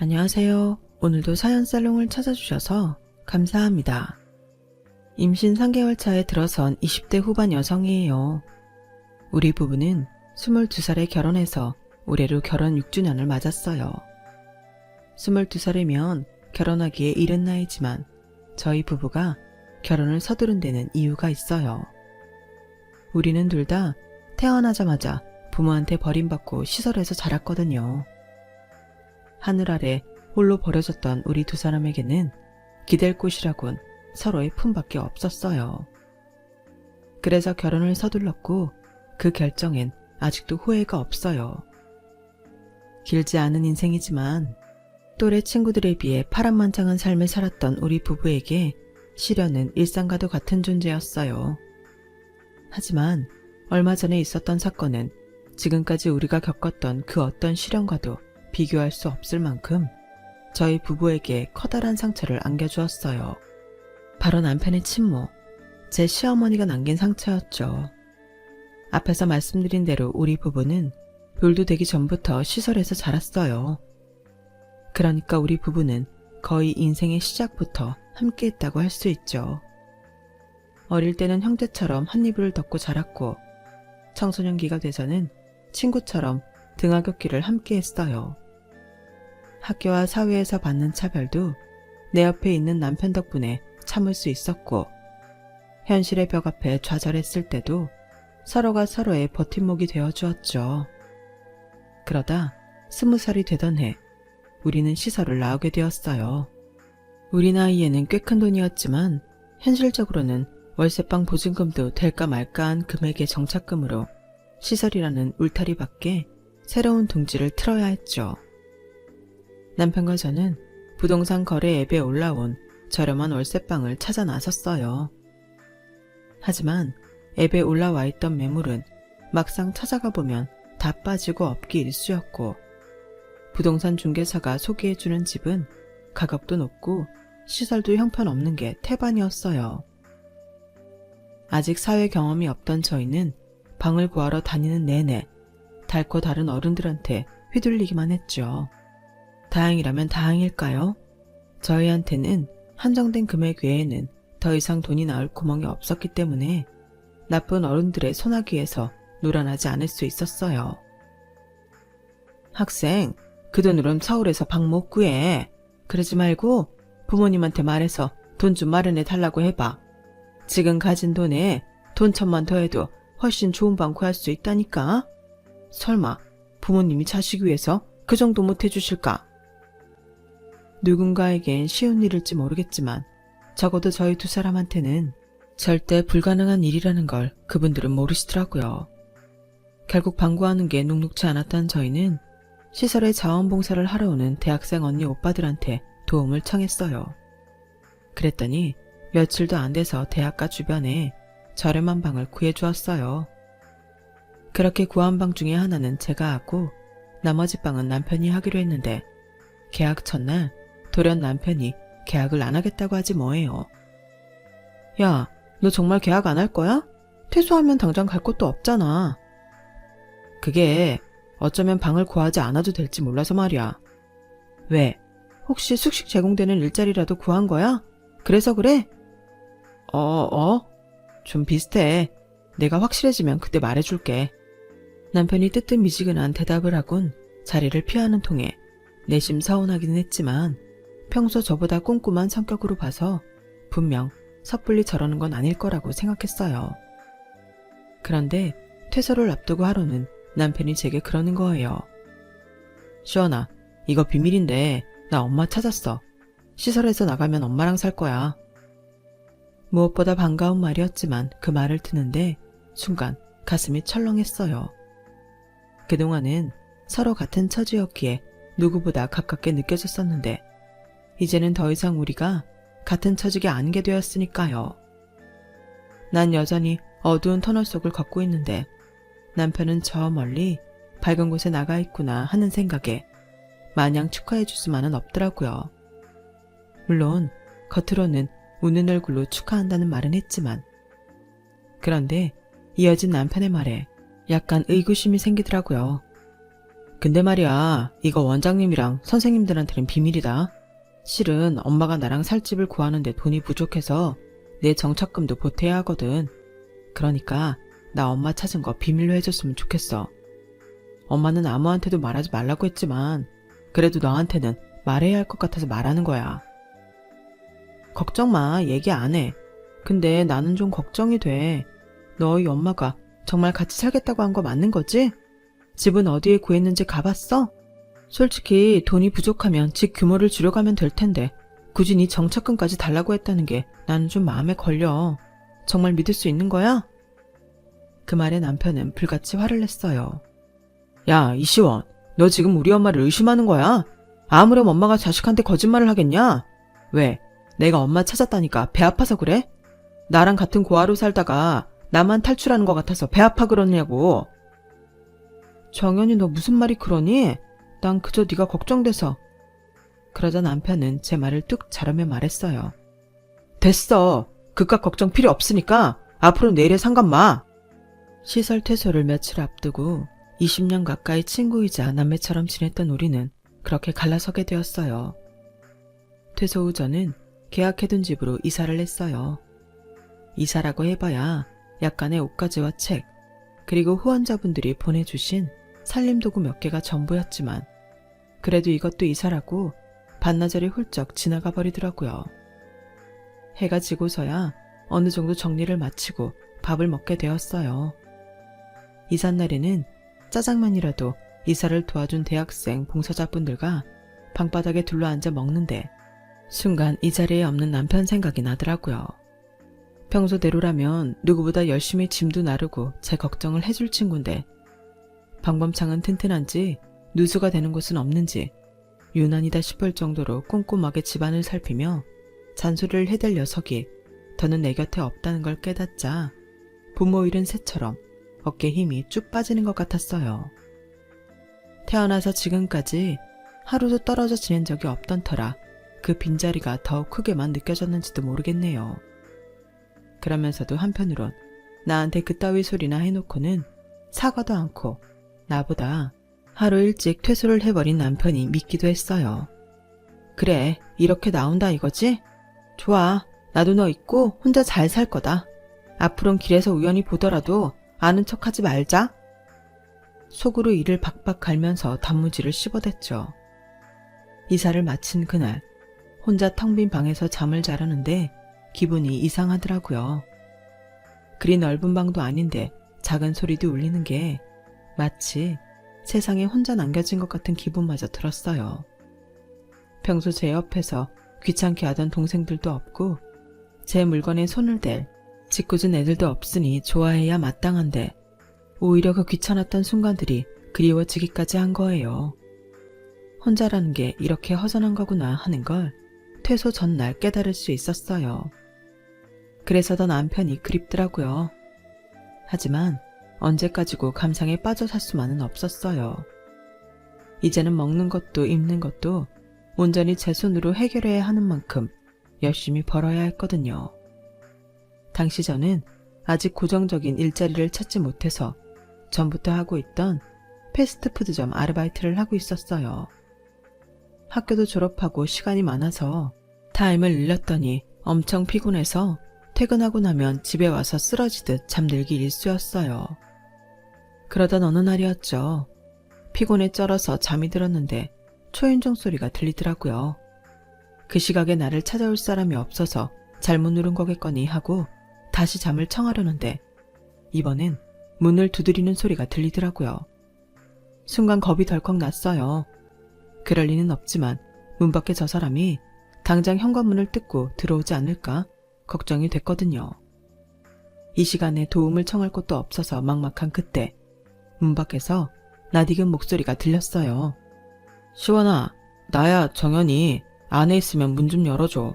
안녕하세요. 오늘도 사연살롱을 찾아주셔서 감사합니다. 임신 3개월 차에 들어선 20대 후반 여성이에요. 우리 부부는 22살에 결혼해서 올해로 결혼 6주년을 맞았어요. 22살이면 결혼하기에 이른 나이지만 저희 부부가 결혼을 서두른 데는 이유가 있어요. 우리는 둘 다 태어나자마자 부모한테 버림받고 시설에서 자랐거든요. 하늘 아래 홀로 버려졌던 우리 두 사람에게는 기댈 곳이라곤 서로의 품밖에 없었어요. 그래서 결혼을 서둘렀고 그 결정엔 아직도 후회가 없어요. 길지 않은 인생이지만 또래 친구들에 비해 파란만장한 삶을 살았던 우리 부부에게 시련은 일상과도 같은 존재였어요. 하지만 얼마 전에 있었던 사건은 지금까지 우리가 겪었던 그 어떤 시련과도 비교할 수 없을 만큼 저희 부부에게 커다란 상처를 안겨주었어요. 바로 남편의 침묵, 제 시어머니가 남긴 상처였죠. 앞에서 말씀드린 대로 우리 부부는 돌도 되기 전부터 시설에서 자랐어요. 그러니까 우리 부부는 거의 인생의 시작부터 함께했다고 할 수 있죠. 어릴 때는 형제처럼 한 이불을 덮고 자랐고 청소년기가 돼서는 친구처럼 등하굣길을 함께 했어요. 학교와 사회에서 받는 차별도 내 옆에 있는 남편 덕분에 참을 수 있었고 현실의 벽 앞에 좌절했을 때도 서로가 서로의 버팀목이 되어주었죠. 그러다 20살이 되던 해 우리는 시설을 나오게 되었어요. 우리 나이에는 꽤 큰 돈이었지만 현실적으로는 월세방 보증금도 될까 말까한 금액의 정착금으로 시설이라는 울타리 밖에 새로운 둥지를 틀어야 했죠. 남편과 저는 부동산 거래 앱에 올라온 저렴한 월세방을 찾아 나섰어요. 하지만 앱에 올라와 있던 매물은 막상 찾아가 보면 다 빠지고 없기 일쑤였고 부동산 중개사가 소개해주는 집은 가격도 높고 시설도 형편없는 게 태반이었어요. 아직 사회 경험이 없던 저희는 방을 구하러 다니는 내내 닳고 다른 어른들한테 휘둘리기만 했죠. 다행이라면 다행일까요? 저희한테는 한정된 금액 외에는 더 이상 돈이 나올 구멍이 없었기 때문에 나쁜 어른들의 소나기에서 놀아나지 않을 수 있었어요. 학생, 그 돈으론 서울에서 방 못 구해. 그러지 말고 부모님한테 말해서 돈 좀 마련해 달라고 해봐. 지금 가진 돈에 돈 1,000만 더 해도 훨씬 좋은 방 구할 수 있다니까? 설마 부모님이 자식 위해서 그 정도 못 해주실까? 누군가에겐 쉬운 일일지 모르겠지만 적어도 저희 두 사람한테는 절대 불가능한 일이라는 걸 그분들은 모르시더라고요. 결국 방 구하는 게 녹록지 않았던 저희는 시설에 자원봉사를 하러 오는 대학생 언니 오빠들한테 도움을 청했어요. 그랬더니 며칠도 안 돼서 대학가 주변에 저렴한 방을 구해주었어요. 그렇게 구한 방 중에 하나는 제가 하고 나머지 방은 남편이 하기로 했는데 계약 첫날 돌연 남편이 계약을 안 하겠다고 하지 뭐예요. 야, 너 정말 계약 안 할 거야? 퇴소하면 당장 갈 곳도 없잖아. 그게 어쩌면 방을 구하지 않아도 될지 몰라서 말이야. 왜? 혹시 숙식 제공되는 일자리라도 구한 거야? 그래서 그래? 좀 비슷해. 내가 확실해지면 그때 말해줄게. 남편이 뜨뜻미지근한 대답을 하곤 자리를 피하는 통에 내심 서운하기는 했지만 평소 저보다 꼼꼼한 성격으로 봐서 분명 섣불리 저러는 건 아닐 거라고 생각했어요. 그런데 퇴소를 앞두고 하루는 남편이 제게 그러는 거예요. 시원아, 이거 비밀인데 나 엄마 찾았어. 시설에서 나가면 엄마랑 살 거야. 무엇보다 반가운 말이었지만 그 말을 듣는데 순간 가슴이 철렁했어요. 그동안은 서로 같은 처지였기에 누구보다 가깝게 느껴졌었는데 이제는 더 이상 우리가 같은 처지가 아니게 되었으니까요. 난 여전히 어두운 터널 속을 걷고 있는데 남편은 저 멀리 밝은 곳에 나가 있구나 하는 생각에 마냥 축하해 줄 수만은 없더라고요. 물론 겉으로는 웃는 얼굴로 축하한다는 말은 했지만 그런데 이어진 남편의 말에 약간 의구심이 생기더라고요. 근데 말이야, 이거 원장님이랑 선생님들한테는 비밀이다. 실은 엄마가 나랑 살 집을 구하는데 돈이 부족해서 내 정착금도 보태야 하거든. 그러니까 나 엄마 찾은 거 비밀로 해줬으면 좋겠어. 엄마는 아무한테도 말하지 말라고 했지만 그래도 너한테는 말해야 할 것 같아서 말하는 거야. 걱정 마, 얘기 안 해. 근데 나는 좀 걱정이 돼. 너희 엄마가 정말 같이 살겠다고 한 거 맞는 거지? 집은 어디에 구했는지 가봤어? 솔직히 돈이 부족하면 집 규모를 줄여가면 될 텐데 굳이 네 정착금까지 달라고 했다는 게 나는 좀 마음에 걸려. 정말 믿을 수 있는 거야? 그 말에 남편은 불같이 화를 냈어요. 야, 이시원, 너 지금 우리 엄마를 의심하는 거야? 아무렴 엄마가 자식한테 거짓말을 하겠냐? 왜? 내가 엄마 찾았다니까 배 아파서 그래? 나랑 같은 고아로 살다가 나만 탈출하는 것 같아서 배 아파 그러냐고. 정연이 너 무슨 말이 그러니? 난 그저 네가 걱정돼서. 그러자 남편은 제 말을 뚝 자르며 말했어요. 됐어. 그깟 걱정 필요 없으니까 앞으로 내 일에 상관 마. 시설 퇴소를 며칠 앞두고 20년 가까이 친구이자 남매처럼 지냈던 우리는 그렇게 갈라서게 되었어요. 퇴소 후 저는 계약해둔 집으로 이사를 했어요. 이사라고 해봐야 약간의 옷가지와 책, 그리고 후원자분들이 보내주신 살림도구 몇 개가 전부였지만 그래도 이것도 이사라고 반나절이 훌쩍 지나가 버리더라고요. 해가 지고서야 어느 정도 정리를 마치고 밥을 먹게 되었어요. 이삿날에는 짜장면이라도 이사를 도와준 대학생 봉사자분들과 방바닥에 둘러앉아 먹는데 순간 이 자리에 없는 남편 생각이 나더라고요. 평소대로라면 누구보다 열심히 짐도 나르고 제 걱정을 해줄 친구인데 방범창은 튼튼한지 누수가 되는 곳은 없는지 유난이다 싶을 정도로 꼼꼼하게 집안을 살피며 잔소리를 해댈 녀석이 더는 내 곁에 없다는 걸 깨닫자 부모 잃은 새처럼 어깨에 힘이 쭉 빠지는 것 같았어요. 태어나서 지금까지 하루도 떨어져 지낸 적이 없던 터라 그 빈자리가 더욱 크게만 느껴졌는지도 모르겠네요. 그러면서도 한편으론 나한테 그따위 소리나 해놓고는 사과도 않고 나보다 하루 일찍 퇴소를 해버린 남편이 믿기도 했어요. 그래, 이렇게 나온다 이거지? 좋아, 나도 너 있고 혼자 잘 살 거다. 앞으론 길에서 우연히 보더라도 아는 척하지 말자. 속으로 이를 박박 갈면서 단무지를 씹어댔죠. 이사를 마친 그날 혼자 텅 빈 방에서 잠을 자려는데 기분이 이상하더라고요. 그리 넓은 방도 아닌데 작은 소리도 울리는 게 마치 세상에 혼자 남겨진 것 같은 기분마저 들었어요. 평소 제 옆에서 귀찮게 하던 동생들도 없고 제 물건에 손을 댈 짓궂은 애들도 없으니 좋아해야 마땅한데 오히려 그 귀찮았던 순간들이 그리워지기까지 한 거예요. 혼자라는 게 이렇게 허전한 거구나 하는 걸 퇴소 전날 깨달을 수 있었어요. 그래서 더 남편이 그립더라고요. 하지만 언제까지고 감상에 빠져 살 수만은 없었어요. 이제는 먹는 것도 입는 것도 온전히 제 손으로 해결해야 하는 만큼 열심히 벌어야 했거든요. 당시 저는 아직 고정적인 일자리를 찾지 못해서 전부터 하고 있던 패스트푸드점 아르바이트를 하고 있었어요. 학교도 졸업하고 시간이 많아서 타임을 늘렸더니 엄청 피곤해서 퇴근하고 나면 집에 와서 쓰러지듯 잠들기 일쑤였어요. 그러던 어느 날이었죠. 피곤에 쩔어서 잠이 들었는데 초인종 소리가 들리더라고요. 그 시각에 나를 찾아올 사람이 없어서 잘못 누른 거겠거니 하고 다시 잠을 청하려는데 이번엔 문을 두드리는 소리가 들리더라고요. 순간 겁이 덜컥 났어요. 그럴 리는 없지만 문 밖에 저 사람이 당장 현관문을 뜯고 들어오지 않을까 걱정이 됐거든요. 이 시간에 도움을 청할 곳도 없어서 막막한 그때 문 밖에서 낯익은 목소리가 들렸어요. 시원아, 나야 정연이. 안에 있으면 문 좀 열어줘.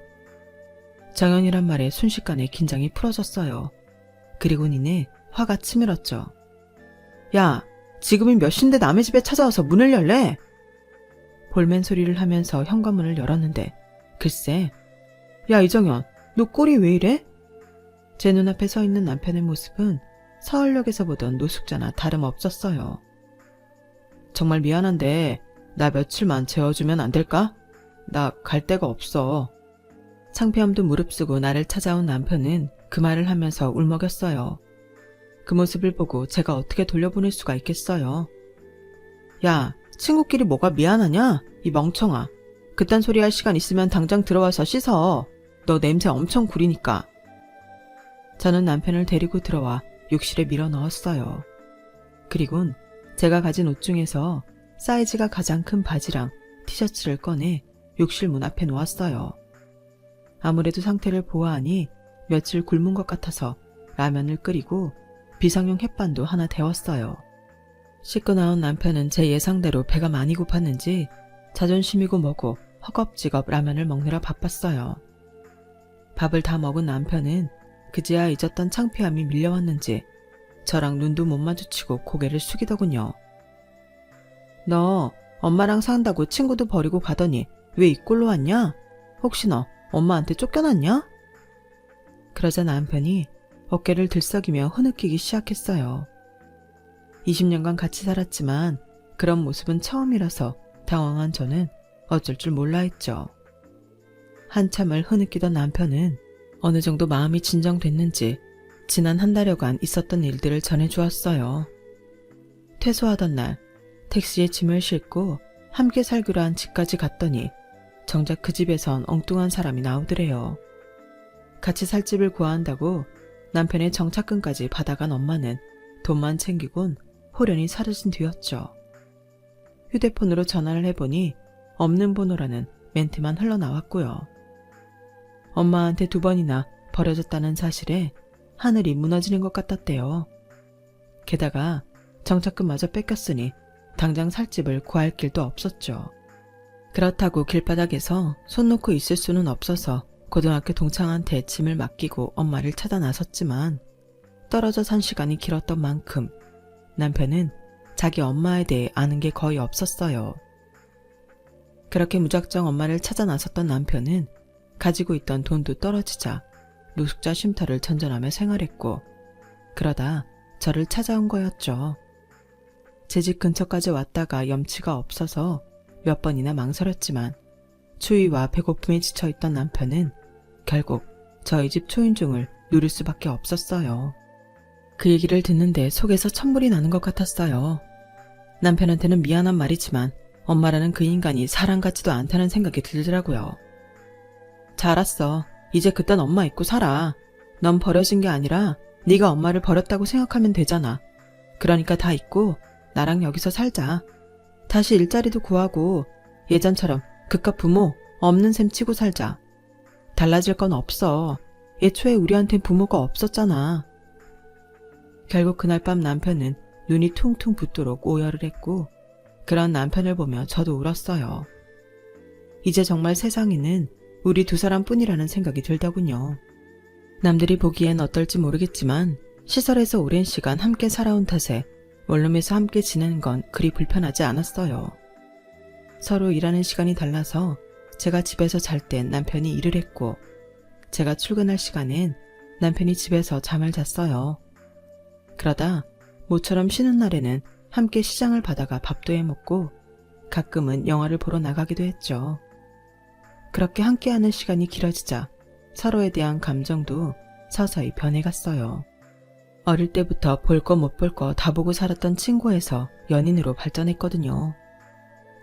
정연이란 말에 순식간에 긴장이 풀어졌어요. 그리고 니네 화가 치밀었죠. 야, 지금이 몇 시인데 남의 집에 찾아와서 문을 열래? 볼멘 소리를 하면서 현관문을 열었는데 글쎄, 야 이정연, 너 꼴이 왜 이래? 제 눈앞에 서 있는 남편의 모습은 서울역에서 보던 노숙자나 다름없었어요. 정말 미안한데 나 며칠만 재워주면 안 될까? 나 갈 데가 없어. 창피함도 무릅쓰고 나를 찾아온 남편은 그 말을 하면서 울먹였어요. 그 모습을 보고 제가 어떻게 돌려보낼 수가 있겠어요. 야, 친구끼리 뭐가 미안하냐? 이 멍청아. 그딴 소리 할 시간 있으면 당장 들어와서 씻어. 너 냄새 엄청 구리니까. 저는 남편을 데리고 들어와 욕실에 밀어 넣었어요. 그리곤 제가 가진 옷 중에서 사이즈가 가장 큰 바지랑 티셔츠를 꺼내 욕실 문 앞에 놓았어요. 아무래도 상태를 보아하니 며칠 굶은 것 같아서 라면을 끓이고 비상용 햇반도 하나 데웠어요. 씻고 나온 남편은 제 예상대로 배가 많이 고팠는지 자존심이고 뭐고 허겁지겁 라면을 먹느라 바빴어요. 밥을 다 먹은 남편은 그제야 잊었던 창피함이 밀려왔는지 저랑 눈도 못 마주치고 고개를 숙이더군요. 너 엄마랑 산다고 친구도 버리고 가더니 왜 이 꼴로 왔냐? 혹시 너 엄마한테 쫓겨났냐? 그러자 남편이 어깨를 들썩이며 흐느끼기 시작했어요. 20년간 같이 살았지만 그런 모습은 처음이라서 당황한 저는 어쩔 줄 몰라 했죠. 한참을 흐느끼던 남편은 어느 정도 마음이 진정됐는지 지난 한 달여간 있었던 일들을 전해주었어요. 퇴소하던 날 택시에 짐을 싣고 함께 살기로 한 집까지 갔더니 정작 그 집에선 엉뚱한 사람이 나오더래요. 같이 살 집을 구한다고 남편의 정착금까지 받아간 엄마는 돈만 챙기곤 호련히 사라진 뒤였죠. 휴대폰으로 전화를 해보니 없는 번호라는 멘트만 흘러나왔고요. 엄마한테 2번이나 버려졌다는 사실에 하늘이 무너지는 것 같았대요. 게다가 정착금마저 뺏겼으니 당장 살 집을 구할 길도 없었죠. 그렇다고 길바닥에서 손 놓고 있을 수는 없어서 고등학교 동창한테 짐을 맡기고 엄마를 찾아 나섰지만 떨어져 산 시간이 길었던 만큼 남편은 자기 엄마에 대해 아는 게 거의 없었어요. 그렇게 무작정 엄마를 찾아 나섰던 남편은 가지고 있던 돈도 떨어지자 노숙자 쉼터를 전전하며 생활했고 그러다 저를 찾아온 거였죠. 제 집 근처까지 왔다가 염치가 없어서 몇 번이나 망설였지만 추위와 배고픔에 지쳐있던 남편은 결국 저희 집 초인종을 누릴 수밖에 없었어요. 그 얘기를 듣는데 속에서 천불이 나는 것 같았어요. 남편한테는 미안한 말이지만 엄마라는 그 인간이 사람 같지도 않다는 생각이 들더라고요. 잘 알았어. 이제 그딴 엄마 잊고 살아. 넌 버려진 게 아니라 네가 엄마를 버렸다고 생각하면 되잖아. 그러니까 다 잊고 나랑 여기서 살자. 다시 일자리도 구하고 예전처럼 그깟 부모 없는 셈 치고 살자. 달라질 건 없어. 애초에 우리한텐 부모가 없었잖아. 결국 그날 밤 남편은 눈이 퉁퉁 붓도록 오열을 했고 그런 남편을 보며 저도 울었어요. 이제 정말 세상에는 우리 2사람뿐이라는 생각이 들더군요. 남들이 보기엔 어떨지 모르겠지만 시설에서 오랜 시간 함께 살아온 탓에 원룸에서 함께 지내는 건 그리 불편하지 않았어요. 서로 일하는 시간이 달라서 제가 집에서 잘 땐 남편이 일을 했고 제가 출근할 시간엔 남편이 집에서 잠을 잤어요. 그러다 모처럼 쉬는 날에는 함께 시장을 바다가 밥도 해먹고 가끔은 영화를 보러 나가기도 했죠. 그렇게 함께하는 시간이 길어지자 서로에 대한 감정도 서서히 변해갔어요. 어릴 때부터 볼 거 못 볼 거 다 보고 살았던 친구에서 연인으로 발전했거든요.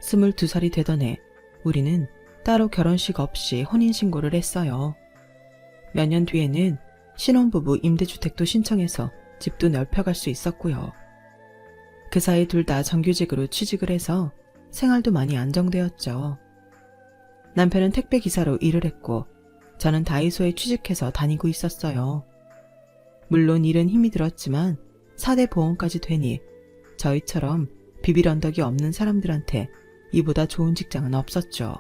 22살이 되던 해 우리는 따로 결혼식 없이 혼인신고를 했어요. 몇 년 뒤에는 신혼부부 임대주택도 신청해서 집도 넓혀갈 수 있었고요. 그 사이 둘 다 정규직으로 취직을 해서 생활도 많이 안정되었죠. 남편은 택배기사로 일을 했고 저는 다이소에 취직해서 다니고 있었어요. 물론 일은 힘이 들었지만 4대 보험까지 되니 저희처럼 비빌 언덕이 없는 사람들한테 이보다 좋은 직장은 없었죠.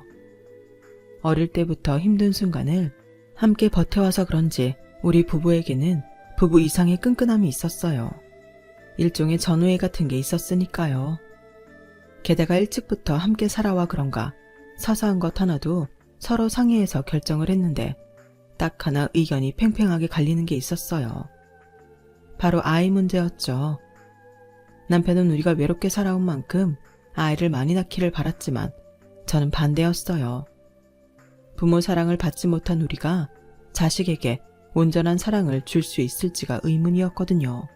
어릴 때부터 힘든 순간을 함께 버텨와서 그런지 우리 부부에게는 부부 이상의 끈끈함이 있었어요. 일종의 전우애 같은 게 있었으니까요. 게다가 일찍부터 함께 살아와 그런가 사소한 것 하나도 서로 상의해서 결정을 했는데 딱 하나 의견이 팽팽하게 갈리는 게 있었어요. 바로 아이 문제였죠. 남편은 우리가 외롭게 살아온 만큼 아이를 많이 낳기를 바랐지만 저는 반대였어요. 부모 사랑을 받지 못한 우리가 자식에게 온전한 사랑을 줄 수 있을지가 의문이었거든요.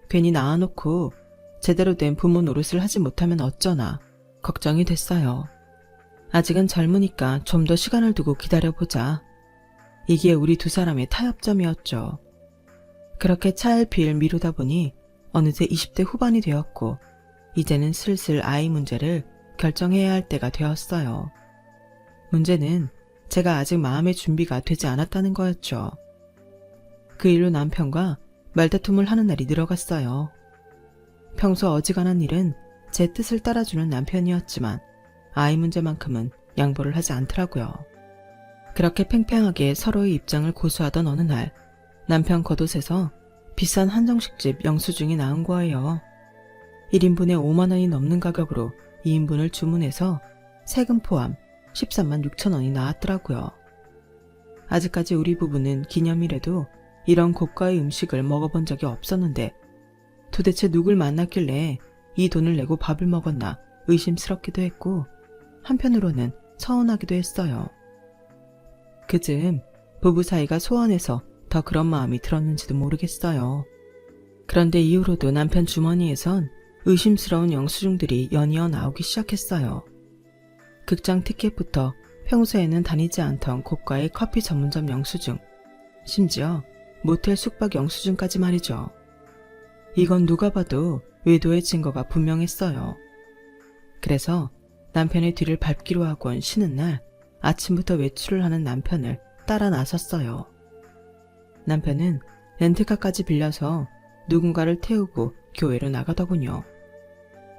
괜히 낳아놓고 제대로 된 부모 노릇을 하지 못하면 어쩌나 걱정이 됐어요. 아직은 젊으니까 좀 더 시간을 두고 기다려보자. 이게 우리 두 사람의 타협점이었죠. 그렇게 차일피일 미루다 보니 어느새 20대 후반이 되었고 이제는 슬슬 아이 문제를 결정해야 할 때가 되었어요. 문제는 제가 아직 마음의 준비가 되지 않았다는 거였죠. 그 일로 남편과 말다툼을 하는 날이 늘어갔어요. 평소 어지간한 일은 제 뜻을 따라주는 남편이었지만 아이 문제만큼은 양보를 하지 않더라고요. 그렇게 팽팽하게 서로의 입장을 고수하던 어느 날 남편 겉옷에서 비싼 한정식집 영수증이 나온 거예요. 1인분에 5만 원이 넘는 가격으로 2인분을 주문해서 세금 포함 13만 6천 원이 나왔더라고요. 아직까지 우리 부부는 기념일에도 이런 고가의 음식을 먹어본 적이 없었는데 도대체 누굴 만났길래 이 돈을 내고 밥을 먹었나 의심스럽기도 했고 한편으로는 서운하기도 했어요. 그즈음 부부 사이가 소원해서 더 그런 마음이 들었는지도 모르겠어요. 그런데 이후로도 남편 주머니에선 의심스러운 영수증들이 연이어 나오기 시작했어요. 극장 티켓부터 평소에는 다니지 않던 고가의 커피 전문점 영수증, 심지어 모텔 숙박 영수증까지 말이죠. 이건 누가 봐도 외도의 증거가 분명했어요. 그래서 남편의 뒤를 밟기로 하곤 쉬는 날 아침부터 외출을 하는 남편을 따라 나섰어요. 남편은 렌트카까지 빌려서 누군가를 태우고 교회로 나가더군요.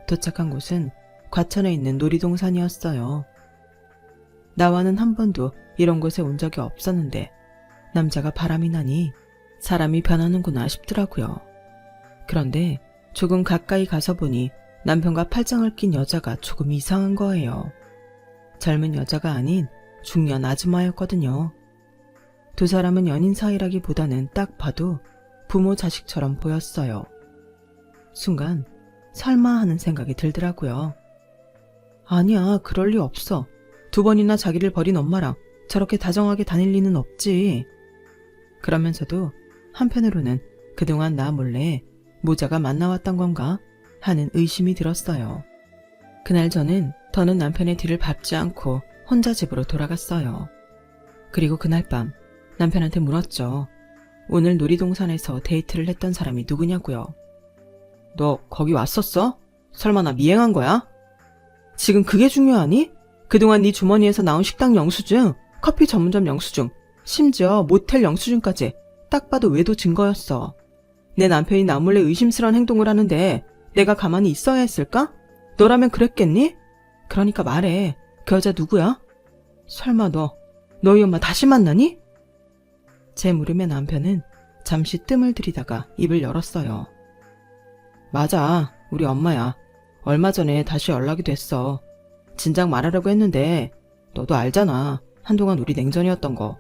도착한 곳은 과천에 있는 놀이동산이었어요. 나와는 한 번도 이런 곳에 온 적이 없었는데 남자가 바람이 나니 사람이 변하는구나 싶더라고요. 그런데 조금 가까이 가서 보니 남편과 팔짱을 낀 여자가 조금 이상한 거예요. 젊은 여자가 아닌 중년 아줌마였거든요. 두 사람은 연인 사이라기보다는 딱 봐도 부모 자식처럼 보였어요. 순간 설마 하는 생각이 들더라고요. 아니야, 그럴 리 없어. 2번이나 자기를 버린 엄마랑 저렇게 다정하게 다닐 리는 없지. 그러면서도 한편으로는 그동안 나 몰래 모자가 만나왔던 건가 하는 의심이 들었어요. 그날 저는 더는 남편의 뒤를 밟지 않고 혼자 집으로 돌아갔어요. 그리고 그날 밤 남편한테 물었죠. 오늘 놀이동산에서 데이트를 했던 사람이 누구냐고요. 너 거기 왔었어? 설마 나 미행한 거야? 지금 그게 중요하니? 그동안 네 주머니에서 나온 식당 영수증, 커피 전문점 영수증, 심지어 모텔 영수증까지 딱 봐도 외도 증거였어. 내 남편이 나 몰래 의심스러운 행동을 하는데 내가 가만히 있어야 했을까? 너라면 그랬겠니? 그러니까 말해. 그 여자 누구야? 설마 너희 엄마 다시 만나니? 제 물음에 남편은 잠시 뜸을 들이다가 입을 열었어요. 맞아, 우리 엄마야. 얼마 전에 다시 연락이 됐어. 진작 말하려고 했는데 너도 알잖아. 한동안 우리 냉전이었던 거.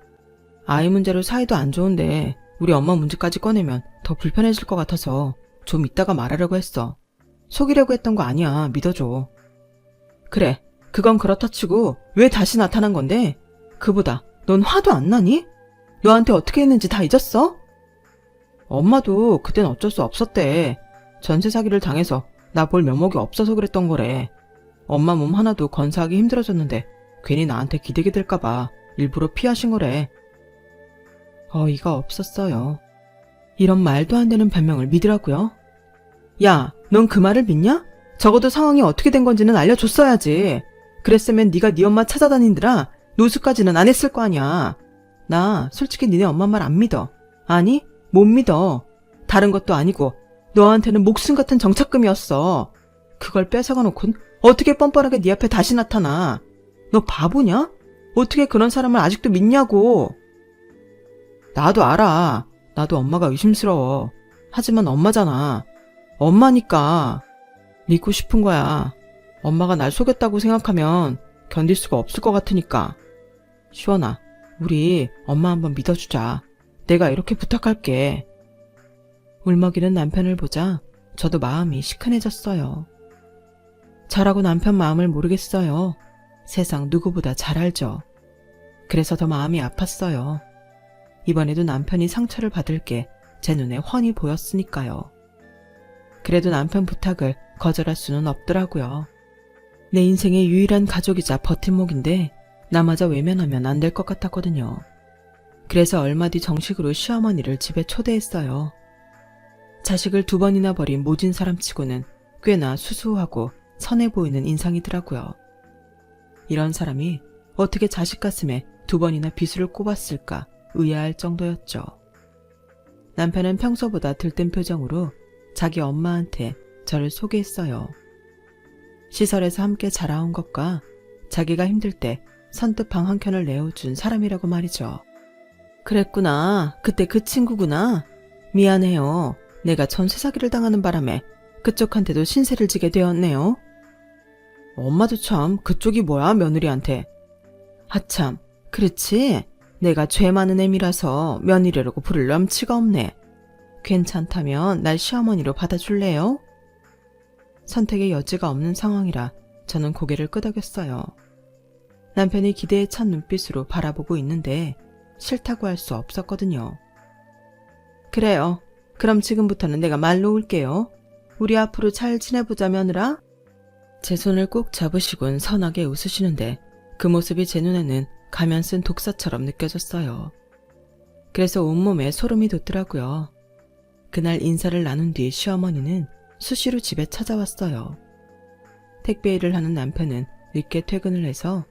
아이 문제로 사이도 안 좋은데 우리 엄마 문제까지 꺼내면 더 불편해질 것 같아서 좀 이따가 말하려고 했어. 속이려고 했던 거 아니야. 믿어줘. 그래, 그건 그렇다 치고 왜 다시 나타난 건데? 그보다 넌 화도 안 나니? 너한테 어떻게 했는지 다 잊었어? 엄마도 그땐 어쩔 수 없었대. 전세 사기를 당해서 나 볼 면목이 없어서 그랬던 거래. 엄마 몸 하나도 건사하기 힘들어졌는데 괜히 나한테 기대게 될까봐 일부러 피하신 거래. 어이가 없었어요. 이런 말도 안 되는 변명을 믿으라고요? 야, 넌 그 말을 믿냐? 적어도 상황이 어떻게 된 건지는 알려줬어야지. 그랬으면 네가 네 엄마 찾아다니느라 노숙까지는 안 했을 거 아니야. 나 솔직히 니네 엄마 말 안 믿어. 아니, 못 믿어. 다른 것도 아니고 너한테는 목숨 같은 정착금이었어. 그걸 뺏어가 놓곤 어떻게 뻔뻔하게 네 앞에 다시 나타나. 너 바보냐? 어떻게 그런 사람을 아직도 믿냐고. 나도 알아. 나도 엄마가 의심스러워. 하지만 엄마잖아. 엄마니까 믿고 싶은 거야. 엄마가 날 속였다고 생각하면 견딜 수가 없을 것 같으니까. 시원아, 우리 엄마 한번 믿어주자. 내가 이렇게 부탁할게. 울먹이는 남편을 보자 저도 마음이 시큰해졌어요. 저라고 남편 마음을 모르겠어요. 세상 누구보다 잘 알죠. 그래서 더 마음이 아팠어요. 이번에도 남편이 상처를 받을 게 제 눈에 훤히 보였으니까요. 그래도 남편 부탁을 거절할 수는 없더라고요. 내 인생의 유일한 가족이자 버팀목인데 나마저 외면하면 안 될 것 같았거든요. 그래서 얼마 뒤 정식으로 시어머니를 집에 초대했어요. 자식을 2번이나 버린 모진 사람치고는 꽤나 수수하고 선해 보이는 인상이더라고요. 이런 사람이 어떻게 자식 가슴에 2번이나 비수를 꼽았을까 의아할 정도였죠. 남편은 평소보다 들뜬 표정으로 자기 엄마한테 저를 소개했어요. 시설에서 함께 자라온 것과 자기가 힘들 때 선뜻 방 한 켠을 내어준 사람이라고 말이죠. 그랬구나. 그때 그 친구구나. 미안해요. 내가 전세 사기를 당하는 바람에 그쪽한테도 신세를 지게 되었네요. 엄마도 참 그쪽이 뭐야 며느리한테. 하참 그렇지. 내가 죄 많은 애미라서 며느리라고 부를 염치가 없네. 괜찮다면 날 시어머니로 받아줄래요? 선택의 여지가 없는 상황이라 저는 고개를 끄덕였어요. 남편이 기대에 찬 눈빛으로 바라보고 있는데 싫다고 할 수 없었거든요. 그래요. 그럼 지금부터는 내가 말 놓을게요. 우리 앞으로 잘 지내보자 며느라. 제 손을 꼭 잡으시곤 선하게 웃으시는데 그 모습이 제 눈에는 가면 쓴 독사처럼 느껴졌어요. 그래서 온몸에 소름이 돋더라고요. 그날 인사를 나눈 뒤 시어머니는 수시로 집에 찾아왔어요. 택배 일을 하는 남편은 늦게 퇴근을 해서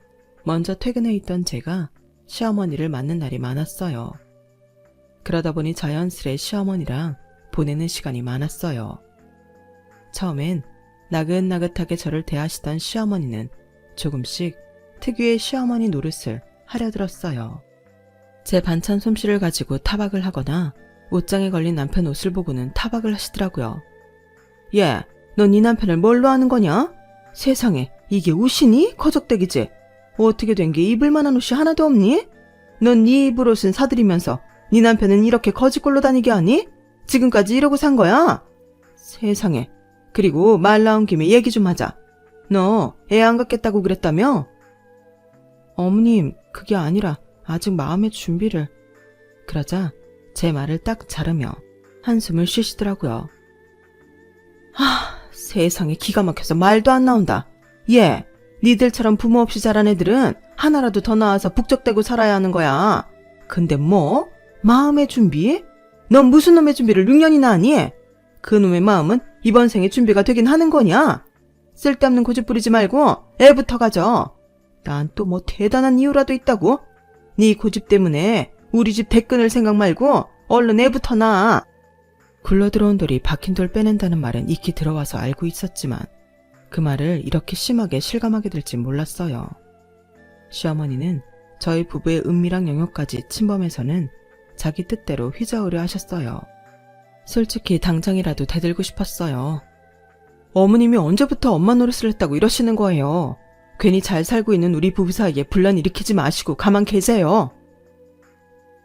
먼저 퇴근해 있던 제가 시어머니를 만난 날이 많았어요. 그러다 보니 자연스레 시어머니랑 보내는 시간이 많았어요. 처음엔 나긋나긋하게 저를 대하시던 시어머니는 조금씩 특유의 시어머니 노릇을 하려 들었어요. 제 반찬 솜씨를 가지고 타박을 하거나 옷장에 걸린 남편 옷을 보고는 타박을 하시더라고요. 얘, 넌 네 남편을 뭘로 하는 거냐? 세상에, 이게 옷이니? 거적대기지? 어떻게 된 게 입을 만한 옷이 하나도 없니? 넌 네 입을 옷은 사들이면서 네 남편은 이렇게 거지꼴로 다니게 하니? 지금까지 이러고 산 거야? 세상에. 그리고 말 나온 김에 얘기 좀 하자. 너 애 안 갖겠다고 그랬다며? 어머님, 그게 아니라 아직 마음의 준비를. 그러자 제 말을 딱 자르며 한숨을 쉬시더라고요. 세상에 기가 막혀서 말도 안 나온다. 얘, 니들처럼 부모 없이 자란 애들은 하나라도 더 낳아서 북적대고 살아야 하는 거야. 근데 뭐? 마음의 준비? 넌 무슨 놈의 준비를 6년이나 하니? 그 놈의 마음은 이번 생에 준비가 되긴 하는 거냐? 쓸데없는 고집 부리지 말고 애부터 가져. 난 또 뭐 대단한 이유라도 있다고? 네 고집 때문에 우리 집 대끈을 생각 말고 얼른 애부터 낳아. 굴러들어온 돌이 박힌 돌 빼낸다는 말은 익히 들어와서 알고 있었지만 그 말을 이렇게 심하게 실감하게 될지 몰랐어요. 시어머니는 저희 부부의 은밀한 영역까지 침범해서는 자기 뜻대로 휘저으려 하셨어요. 솔직히 당장이라도 대들고 싶었어요. 어머님이 언제부터 엄마 노릇을 했다고 이러시는 거예요. 괜히 잘 살고 있는 우리 부부 사이에 분란 일으키지 마시고 가만 계세요.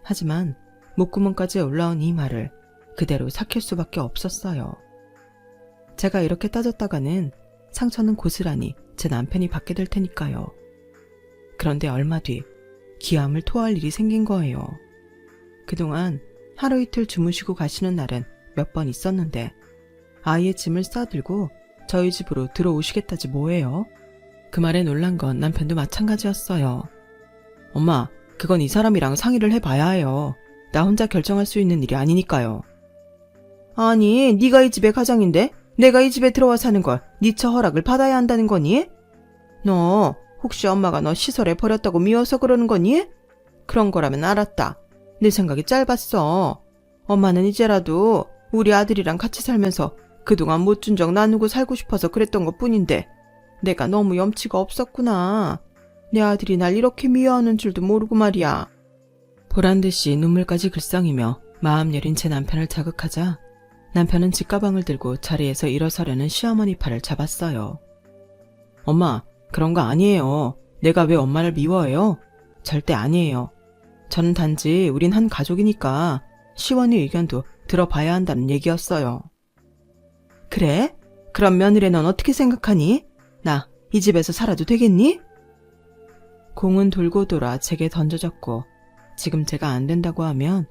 하지만 목구멍까지 올라온 이 말을 그대로 삭힐 수밖에 없었어요. 제가 이렇게 따졌다가는 상처는 고스란히 제 남편이 받게 될 테니까요. 그런데 얼마 뒤 기암을 토할 일이 생긴 거예요. 그동안 하루 이틀 주무시고 가시는 날은 몇 번 있었는데 아이의 짐을 싸들고 저희 집으로 들어오시겠다지 뭐예요? 그 말에 놀란 건 남편도 마찬가지였어요. 엄마, 그건 이 사람이랑 상의를 해봐야 해요. 나 혼자 결정할 수 있는 일이 아니니까요. 아니, 네가 이 집의 가장인데 내가 이 집에 들어와 사는 걸 네 처 허락을 받아야 한다는 거니? 너 혹시 엄마가 너 시설에 버렸다고 미워서 그러는 거니? 그런 거라면 알았다. 내 생각이 짧았어. 엄마는 이제라도 우리 아들이랑 같이 살면서 그동안 못 준 적 나누고 살고 싶어서 그랬던 것뿐인데 내가 너무 염치가 없었구나. 내 아들이 날 이렇게 미워하는 줄도 모르고 말이야. 보란듯이 눈물까지 글썽이며 마음 여린 제 남편을 자극하자 남편은 집가방을 들고 자리에서 일어서려는 시어머니 팔을 잡았어요. 엄마, 그런 거 아니에요. 내가 왜 엄마를 미워해요? 절대 아니에요. 저는 단지 우린 한 가족이니까 시원이 의견도 들어봐야 한다는 얘기였어요. 그래? 그럼 며느리 넌 어떻게 생각하니? 나 이 집에서 살아도 되겠니? 공은 돌고 돌아 제게 던져졌고 지금 제가 안 된다고 하면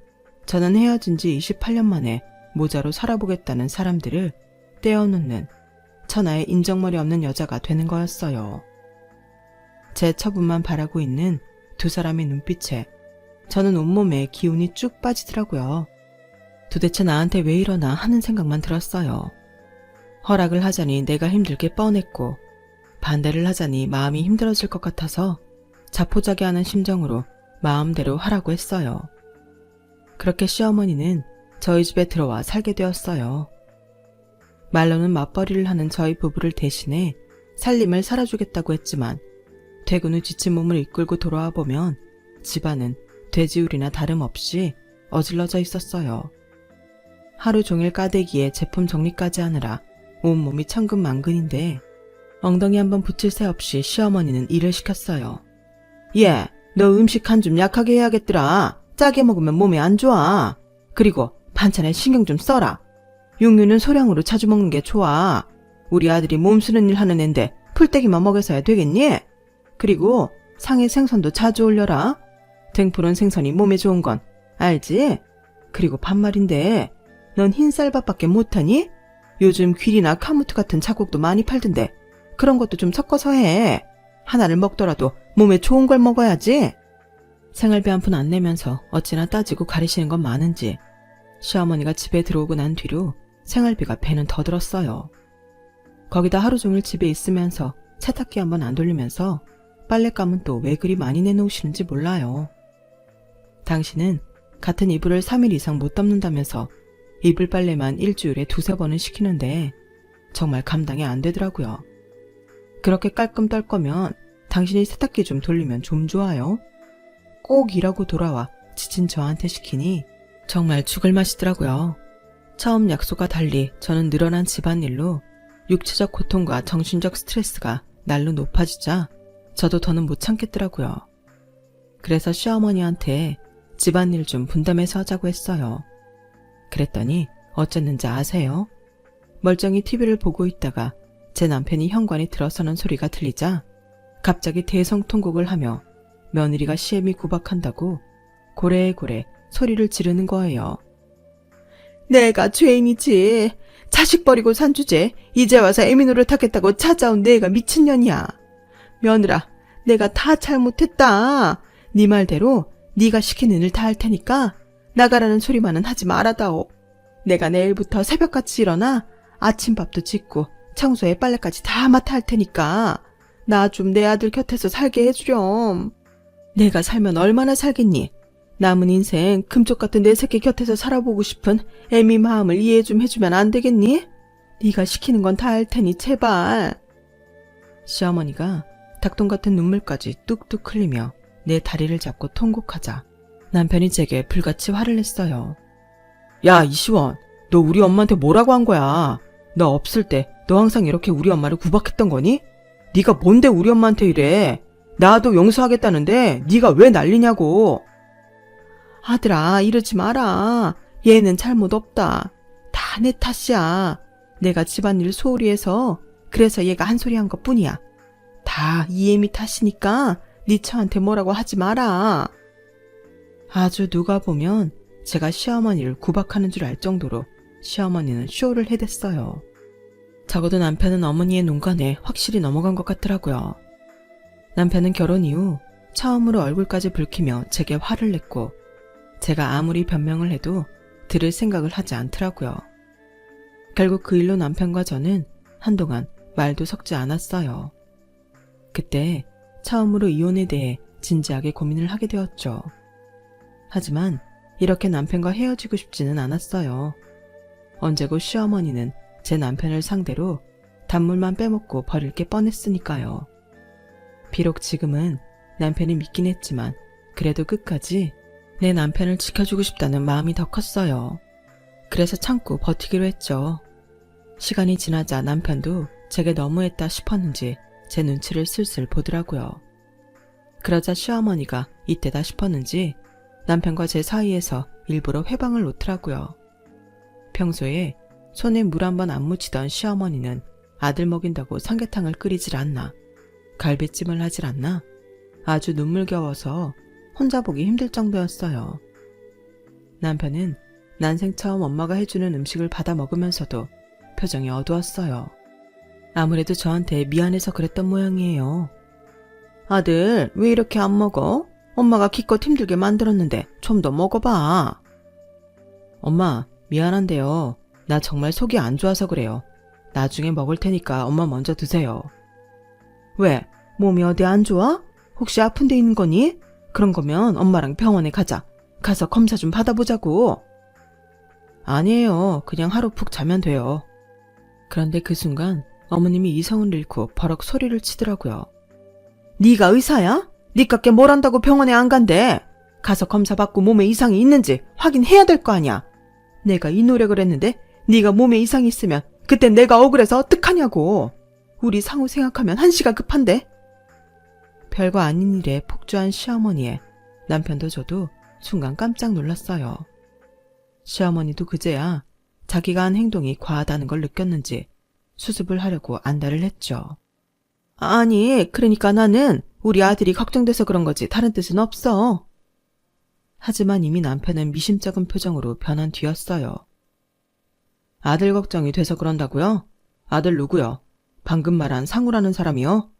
저는 헤어진 지 28년 만에 모자로 살아보겠다는 사람들을 떼어놓는 천하의 인정머리 없는 여자가 되는 거였어요. 제 처분만 바라고 있는 두 사람의 눈빛에 저는 온몸에 기운이 쭉 빠지더라고요. 도대체 나한테 왜 이러나 하는 생각만 들었어요. 허락을 하자니 내가 힘들게 뻔했고 반대를 하자니 마음이 힘들어질 것 같아서 자포자기하는 심정으로 마음대로 하라고 했어요. 그렇게 시어머니는 저희 집에 들어와 살게 되었어요. 말로는 맞벌이를 하는 저희 부부를 대신해 살림을 살아주겠다고 했지만 퇴근 후 지친 몸을 이끌고 돌아와 보면 집안은 돼지우리나 다름없이 어질러져 있었어요. 하루 종일 까대기에 제품 정리까지 하느라 온몸이 천근만근인데 엉덩이 한번 붙일 새 없이 시어머니는 일을 시켰어요. 얘, 너 음식 한 좀 약하게 해야겠더라. 짜게 먹으면 몸에 안 좋아. 그리고 반찬에 신경 좀 써라. 육류는 소량으로 자주 먹는 게 좋아. 우리 아들이 몸 쓰는 일 하는 앤데 풀떼기만 먹여서야 되겠니? 그리고 상해 생선도 자주 올려라. 등푸른 생선이 몸에 좋은 건 알지? 그리고 반말인데 넌 흰쌀밥밖에 못하니? 요즘 귀리나 카무트 같은 작곡도 많이 팔던데 그런 것도 좀 섞어서 해. 하나를 먹더라도 몸에 좋은 걸 먹어야지. 생활비 한 푼 안 내면서 어찌나 따지고 가리시는 건 많은지 시어머니가 집에 들어오고 난 뒤로 생활비가 배는 더 들었어요. 거기다 하루 종일 집에 있으면서 세탁기 한번 안 돌리면서 빨랫감은 또 왜 그리 많이 내놓으시는지 몰라요. 당신은 같은 이불을 3일 이상 못 덮는다면서 이불 빨래만 일주일에 2-3번은 시키는데 정말 감당이 안 되더라고요. 그렇게 깔끔 떨 거면 당신이 세탁기 좀 돌리면 좀 좋아요. 꼭 일하고 돌아와 지친 저한테 시키니 정말 죽을 맛이더라고요. 처음 약속과 달리 저는 늘어난 집안일로 육체적 고통과 정신적 스트레스가 날로 높아지자 저도 더는 못 참겠더라고요. 그래서 시어머니한테 집안일 좀 분담해서 하자고 했어요. 그랬더니 어쨌는지 아세요? 멀쩡히 TV를 보고 있다가 제 남편이 현관에 들어서는 소리가 들리자 갑자기 대성통곡을 하며 며느리가 시애미 구박한다고 고래고래 소리를 지르는 거예요. 내가 죄인이지. 자식 버리고 산 주제 이제 와서 애미 노릇하겠다고 찾아온 내가 미친년이야. 며느라, 내가 다 잘못했다. 네 말대로 네가 시키는 일 다 할 테니까 나가라는 소리만은 하지 말아다오. 내가 내일부터 새벽같이 일어나 아침밥도 짓고 청소에 빨래까지 다 맡아 할 테니까 나 좀 내 아들 곁에서 살게 해주렴. 내가 살면 얼마나 살겠니? 남은 인생 금쪽 같은 내 새끼 곁에서 살아보고 싶은 애미 마음을 이해 좀 해주면 안 되겠니? 네가 시키는 건 다 할 테니 제발. 시어머니가 닭똥 같은 눈물까지 뚝뚝 흘리며 내 다리를 잡고 통곡하자 남편이 제게 불같이 화를 냈어요. 야, 이시원, 너 우리 엄마한테 뭐라고 한 거야? 너 없을 때 너 항상 이렇게 우리 엄마를 구박했던 거니? 네가 뭔데 우리 엄마한테 이래? 나도 용서하겠다는데 네가 왜 난리냐고. 아들아, 이러지 마라. 얘는 잘못 없다. 다 내 탓이야. 내가 집안일 소홀히 해서 그래서 얘가 한 소리 한 것뿐이야. 다 이애미 탓이니까 네 처한테 뭐라고 하지 마라. 아주 누가 보면 제가 시어머니를 구박하는 줄 알 정도로 시어머니는 쇼를 해댔어요. 적어도 남편은 어머니의 눈간에 확실히 넘어간 것 같더라고요. 남편은 결혼 이후 처음으로 얼굴까지 붉히며 제게 화를 냈고 제가 아무리 변명을 해도 들을 생각을 하지 않더라고요. 결국 그 일로 남편과 저는 한동안 말도 섞지 않았어요. 그때 처음으로 이혼에 대해 진지하게 고민을 하게 되었죠. 하지만 이렇게 남편과 헤어지고 싶지는 않았어요. 언제고 시어머니는 제 남편을 상대로 단물만 빼먹고 버릴 게 뻔했으니까요. 비록 지금은 남편이 믿긴 했지만 그래도 끝까지 내 남편을 지켜주고 싶다는 마음이 더 컸어요. 그래서 참고 버티기로 했죠. 시간이 지나자 남편도 제게 너무했다 싶었는지 제 눈치를 슬슬 보더라고요. 그러자 시어머니가 이때다 싶었는지 남편과 제 사이에서 일부러 회방을 놓더라고요. 평소에 손에 물 한 번 안 묻히던 시어머니는 아들 먹인다고 삼계탕을 끓이질 않나, 갈비찜을 하질 않나, 아주 눈물겨워서 혼자 보기 힘들 정도였어요. 남편은 난생 처음 엄마가 해주는 음식을 받아 먹으면서도 표정이 어두웠어요. 아무래도 저한테 미안해서 그랬던 모양이에요. 아들, 왜 이렇게 안 먹어? 엄마가 기껏 힘들게 만들었는데 좀 더 먹어봐. 엄마, 미안한데요. 나 정말 속이 안 좋아서 그래요. 나중에 먹을 테니까 엄마 먼저 드세요. 왜? 몸이 어디 안 좋아? 혹시 아픈 데 있는 거니? 그런 거면 엄마랑 병원에 가자. 가서 검사 좀 받아보자고. 아니에요. 그냥 하루 푹 자면 돼요. 그런데 그 순간 어머님이 이성을 잃고 버럭 소리를 치더라고요. 네가 의사야? 니깎게 뭘 한다고 병원에 안 간대? 가서 검사 받고 몸에 이상이 있는지 확인해야 될 거 아니야. 내가 이 노력을 했는데 네가 몸에 이상이 있으면 그땐 내가 억울해서 어떡하냐고. 우리 상우 생각하면 한시가 급한데. 별거 아닌 일에 폭주한 시어머니에 남편도 저도 순간 깜짝 놀랐어요. 시어머니도 그제야 자기가 한 행동이 과하다는 걸 느꼈는지 수습을 하려고 안달을 했죠. 아니, 그러니까 나는 우리 아들이 걱정돼서 그런 거지 다른 뜻은 없어. 하지만 이미 남편은 미심쩍은 표정으로 변한 뒤였어요. 아들 걱정이 돼서 그런다고요? 아들 누구요? 방금 말한 상우라는 사람이요?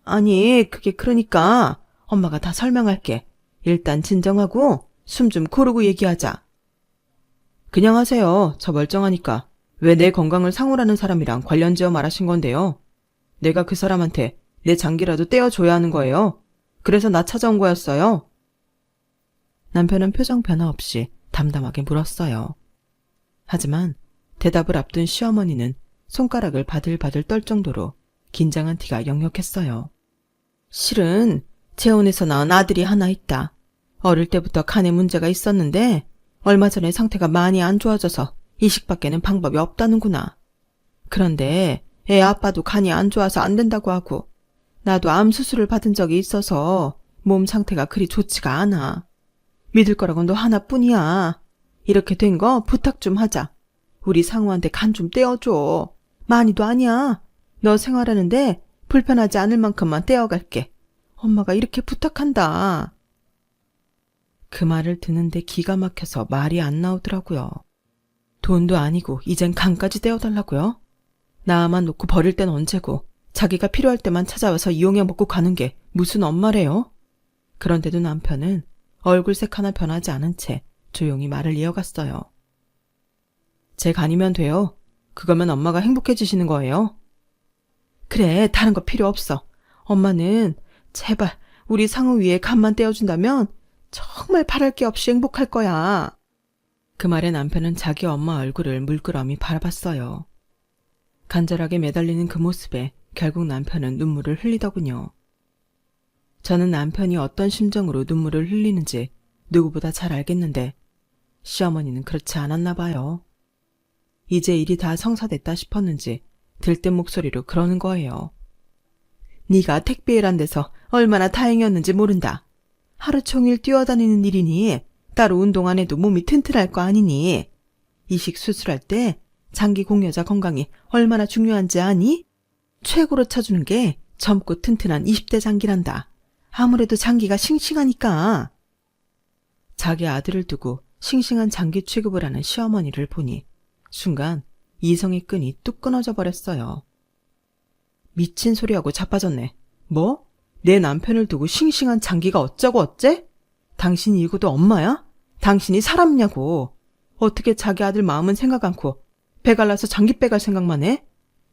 아니, 그게 그러니까 엄마가 다 설명할게. 일단 진정하고 숨 좀 고르고 얘기하자. 그냥 하세요. 저 멀쩡하니까. 왜 내 건강을 상우라는 사람이랑 관련지어 말하신 건데요? 내가 그 사람한테 내 장기라도 떼어줘야 하는 거예요. 그래서 나 찾아온 거였어요. 남편은 표정 변화 없이 담담하게 물었어요. 하지만 대답을 앞둔 시어머니는 손가락을 바들바들 떨 정도로 긴장한 티가 역력했어요. 실은 재혼해서 낳은 아들이 하나 있다. 어릴 때부터 간에 문제가 있었는데 얼마 전에 상태가 많이 안 좋아져서 이식밖에는 방법이 없다는구나. 그런데 애 아빠도 간이 안 좋아서 안 된다고 하고 나도 암 수술을 받은 적이 있어서 몸 상태가 그리 좋지가 않아. 믿을 거라곤 너 하나뿐이야. 이렇게 된 거 부탁 좀 하자. 우리 상우한테 간 좀 떼어줘. 많이도 아니야. 너 생활하는데 불편하지 않을 만큼만 떼어갈게. 엄마가 이렇게 부탁한다. 그 말을 듣는데 기가 막혀서 말이 안 나오더라고요. 돈도 아니고 이젠 간까지 떼어달라고요? 나만 놓고 버릴 땐 언제고 자기가 필요할 때만 찾아와서 이용해 먹고 가는 게 무슨 엄마래요? 그런데도 남편은 얼굴색 하나 변하지 않은 채 조용히 말을 이어갔어요. 제 간이면 돼요. 그거면 엄마가 행복해지시는 거예요. 그래, 다른 거 필요 없어. 엄마는 제발 우리 상우 위에 간만 떼어준다면 정말 바랄 게 없이 행복할 거야. 그 말에 남편은 자기 엄마 얼굴을 물끄러미 바라봤어요. 간절하게 매달리는 그 모습에 결국 남편은 눈물을 흘리더군요. 저는 남편이 어떤 심정으로 눈물을 흘리는지 누구보다 잘 알겠는데 시어머니는 그렇지 않았나 봐요. 이제 일이 다 성사됐다 싶었는지 들뜬 목소리로 그러는 거예요. 네가 택배 일한 데서 얼마나 다행이었는지 모른다. 하루 종일 뛰어다니는 일이니 따로 운동 안 해도 몸이 튼튼할 거 아니니. 이식 수술할 때 장기 공여자 건강이 얼마나 중요한지 아니? 최고로 쳐주는 게 젊고 튼튼한 20대 장기란다. 아무래도 장기가 싱싱하니까. 자기 아들을 두고 싱싱한 장기 취급을 하는 시어머니를 보니 순간 이성의 끈이 뚝 끊어져 버렸어요. 미친 소리하고 자빠졌네. 뭐? 내 남편을 두고 싱싱한 장기가 어쩌고 어째? 당신이 이고도 엄마야? 당신이 사람이냐고. 어떻게 자기 아들 마음은 생각 않고 배 갈라서 장기 빼갈 생각만 해?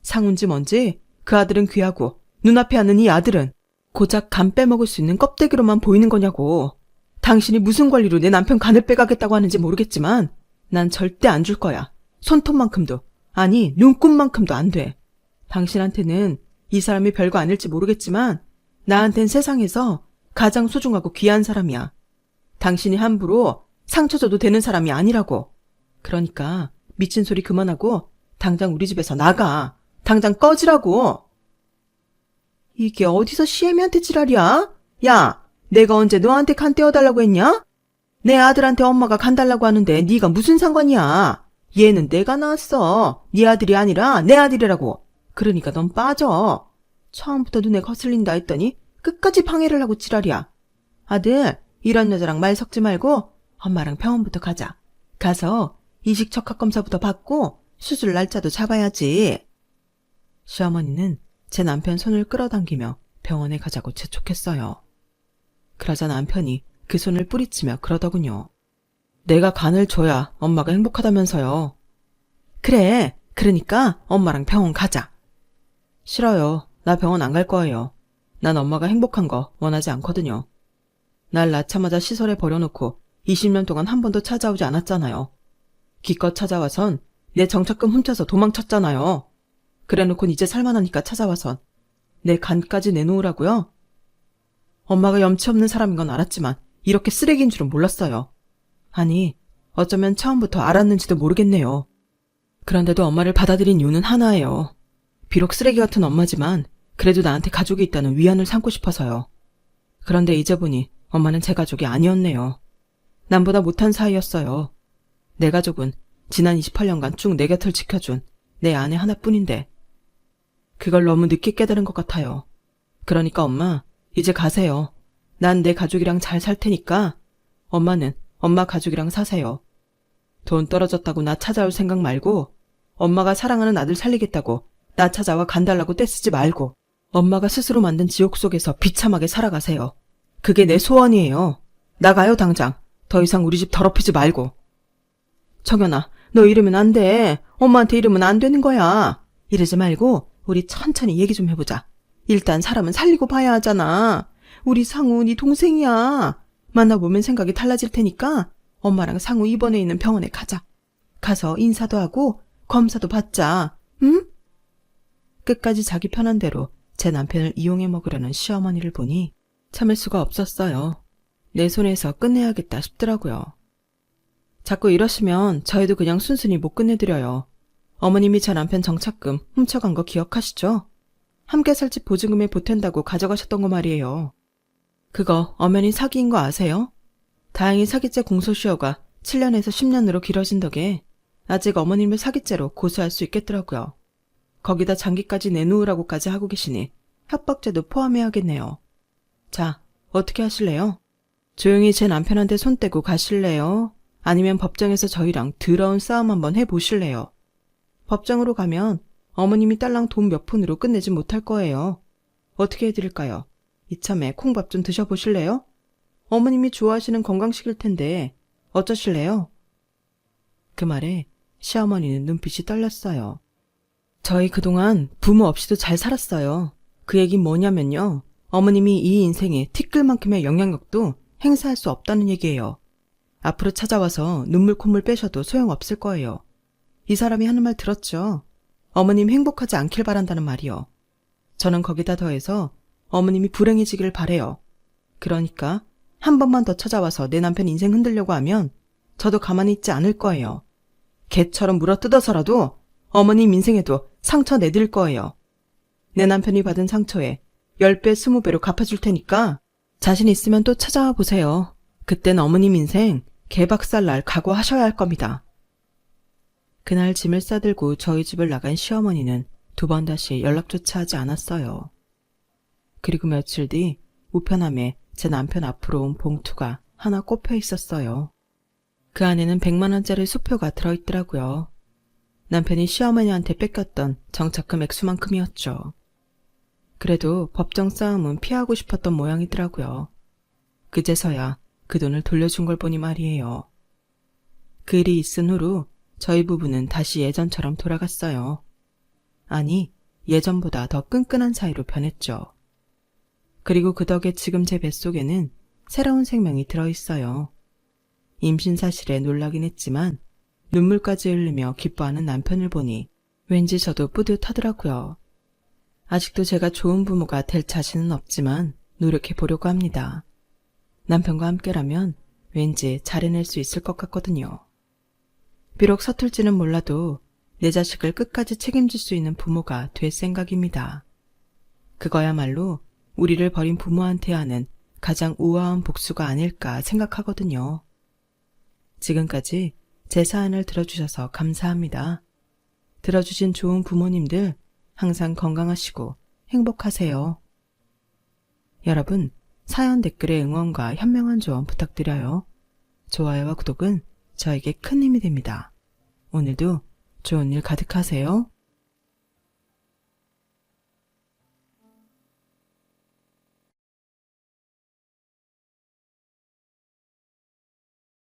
상운지 뭔지 그 아들은 귀하고 눈앞에 하는 이 아들은 고작 간 빼먹을 수 있는 껍데기로만 보이는 거냐고. 당신이 무슨 권리로 내 남편 간을 빼가겠다고 하는지 모르겠지만 난 절대 안 줄 거야. 손톱만큼도, 아니 눈곱만큼도 안 돼. 당신한테는 이 사람이 별거 아닐지 모르겠지만 나한텐 세상에서 가장 소중하고 귀한 사람이야. 당신이 함부로 상처 줘도 되는 사람이 아니라고. 그러니까 미친 소리 그만하고 당장 우리 집에서 나가. 당장 꺼지라고. 이게 어디서 시애미한테 지랄이야? 야, 내가 언제 너한테 간 떼어달라고 했냐? 내 아들한테 엄마가 간 달라고 하는데 네가 무슨 상관이야? 얘는 내가 낳았어. 네 아들이 아니라 내 아들이라고. 그러니까 넌 빠져. 처음부터 눈에 거슬린다 했더니 끝까지 방해를 하고 지랄이야. 아들, 이런 여자랑 말 섞지 말고 엄마랑 병원부터 가자. 가서 이식적합검사부터 받고 수술 날짜도 잡아야지. 시어머니는 제 남편 손을 끌어당기며 병원에 가자고 재촉했어요. 그러자 남편이 그 손을 뿌리치며 그러더군요. 내가 간을 줘야 엄마가 행복하다면서요. 그래, 그러니까 엄마랑 병원 가자. 싫어요. 나 병원 안 갈 거예요. 난 엄마가 행복한 거 원하지 않거든요. 날 낳자마자 시설에 버려놓고 20년 동안 한 번도 찾아오지 않았잖아요. 기껏 찾아와선 내 정착금 훔쳐서 도망쳤잖아요. 그래놓곤 이제 살만하니까 찾아와선 내 간까지 내놓으라고요? 엄마가 염치 없는 사람인 건 알았지만 이렇게 쓰레기인 줄은 몰랐어요. 아니, 어쩌면 처음부터 알았는지도 모르겠네요. 그런데도 엄마를 받아들인 이유는 하나예요. 비록 쓰레기 같은 엄마지만 그래도 나한테 가족이 있다는 위안을 삼고 싶어서요. 그런데 이제 보니 엄마는 제 가족이 아니었네요. 남보다 못한 사이였어요. 내 가족은 지난 28년간 쭉 내 곁을 지켜준 내 아내 하나뿐인데 그걸 너무 늦게 깨달은 것 같아요. 그러니까 엄마, 이제 가세요. 난 내 가족이랑 잘 살 테니까 엄마는 엄마 가족이랑 사세요. 돈 떨어졌다고 나 찾아올 생각 말고 엄마가 사랑하는 아들 살리겠다고 나 찾아와 간달라고 떼쓰지 말고 엄마가 스스로 만든 지옥 속에서 비참하게 살아가세요. 그게 내 소원이에요. 나가요 당장. 더 이상 우리 집 더럽히지 말고. 정연아, 너 이러면 안 돼. 엄마한테 이러면 안 되는 거야. 이러지 말고 우리 천천히 얘기 좀 해보자. 일단 사람은 살리고 봐야 하잖아. 우리 상우 네 동생이야. 만나보면 생각이 달라질 테니까 엄마랑 상우 입원해 있는 병원에 가자. 가서 인사도 하고 검사도 받자. 응? 끝까지 자기 편한 대로 제 남편을 이용해 먹으려는 시어머니를 보니 참을 수가 없었어요. 내 손에서 끝내야겠다 싶더라고요. 자꾸 이러시면 저희도 그냥 순순히 못 끝내드려요. 어머님이 제 남편 정착금 훔쳐간 거 기억하시죠? 함께 살 집 보증금에 보탠다고 가져가셨던 거 말이에요. 그거 엄연히 사기인 거 아세요? 다행히 사기죄 공소시효가 7년에서 10년으로 길어진 덕에 아직 어머님을 사기죄로 고소할 수 있겠더라고요. 거기다 장기까지 내놓으라고까지 하고 계시니 협박죄도 포함해야겠네요. 자, 어떻게 하실래요? 조용히 제 남편한테 손 떼고 가실래요? 아니면 법정에서 저희랑 더러운 싸움 한번 해보실래요? 법정으로 가면 어머님이 딸랑 돈 몇 푼으로 끝내지 못할 거예요. 어떻게 해드릴까요? 이참에 콩밥 좀 드셔보실래요? 어머님이 좋아하시는 건강식일 텐데 어쩌실래요? 그 말에 시어머니는 눈빛이 떨렸어요. 저희 그동안 부모 없이도 잘 살았어요. 그 얘긴 뭐냐면요. 어머님이 이 인생에 티끌만큼의 영향력도 행사할 수 없다는 얘기예요. 앞으로 찾아와서 눈물 콧물 빼셔도 소용없을 거예요. 이 사람이 하는 말 들었죠? 어머님 행복하지 않길 바란다는 말이요. 저는 거기다 더해서 어머님이 불행해지길 바래요. 그러니까 한 번만 더 찾아와서 내 남편 인생 흔들려고 하면 저도 가만히 있지 않을 거예요. 개처럼 물어뜯어서라도 어머님 인생에도 상처 내드릴 거예요. 내 남편이 받은 상처에 10배, 20배로 갚아줄 테니까 자신 있으면 또 찾아와 보세요. 그땐 어머님 인생 개박살날 각오하셔야 할 겁니다. 그날 짐을 싸들고 저희 집을 나간 시어머니는 2번 다시 연락조차 하지 않았어요. 그리고 며칠 뒤 우편함에 제 남편 앞으로 온 봉투가 하나 꼽혀 있었어요. 그 안에는 100만 원짜리 수표가 들어있더라고요. 남편이 시어머니한테 뺏겼던 정착금 액수만큼이었죠. 그래도 법정 싸움은 피하고 싶었던 모양이더라고요. 그제서야 그 돈을 돌려준 걸 보니 말이에요. 그 일이 있은 후로 저희 부부는 다시 예전처럼 돌아갔어요. 아니, 예전보다 더 끈끈한 사이로 변했죠. 그리고 그 덕에 지금 제 뱃속에는 새로운 생명이 들어있어요. 임신 사실에 놀라긴 했지만 눈물까지 흘리며 기뻐하는 남편을 보니 왠지 저도 뿌듯하더라고요. 아직도 제가 좋은 부모가 될 자신은 없지만 노력해 보려고 합니다. 남편과 함께라면 왠지 잘 해낼 수 있을 것 같거든요. 비록 서툴지는 몰라도 내 자식을 끝까지 책임질 수 있는 부모가 될 생각입니다. 그거야말로 우리를 버린 부모한테 하는 가장 우아한 복수가 아닐까 생각하거든요. 지금까지 제 사연을 들어주셔서 감사합니다. 들어주신 좋은 부모님들 항상 건강하시고 행복하세요. 여러분, 사연 댓글에 응원과 현명한 조언 부탁드려요. 좋아요와 구독은 저에게 큰 힘이 됩니다. 오늘도 좋은 일 가득하세요.